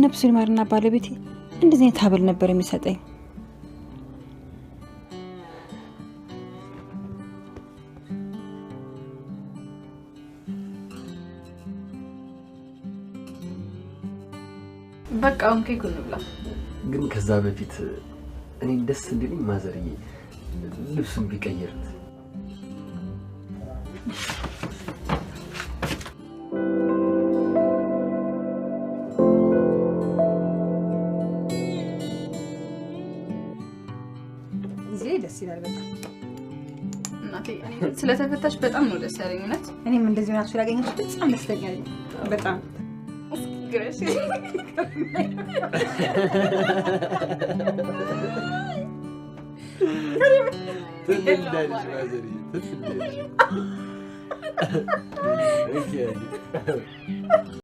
ነፍሱ ይማርና ባለቤቴ እንደዚህ አይነት ሀብል ነበር የሚሰጠኝ። በቃ አሁን ኬክ እንብላ። ግን ከዛ በፊት እኔ ደስ እንዲልኝ ማዘርዬ ልብሱን ቢቀይርት። እዚህ ደስ ይላል በጣም። እናቴ ስለተፈታሽ በጣም ነው ደስ ያለኝ እውነት። እኔም እንደዚህ ሆናችሁ ስላገኘሁት በጣም ደስተኛ ነኝ በጣም። ግረሽ ትንሽ ማዘርዬ ትንሽ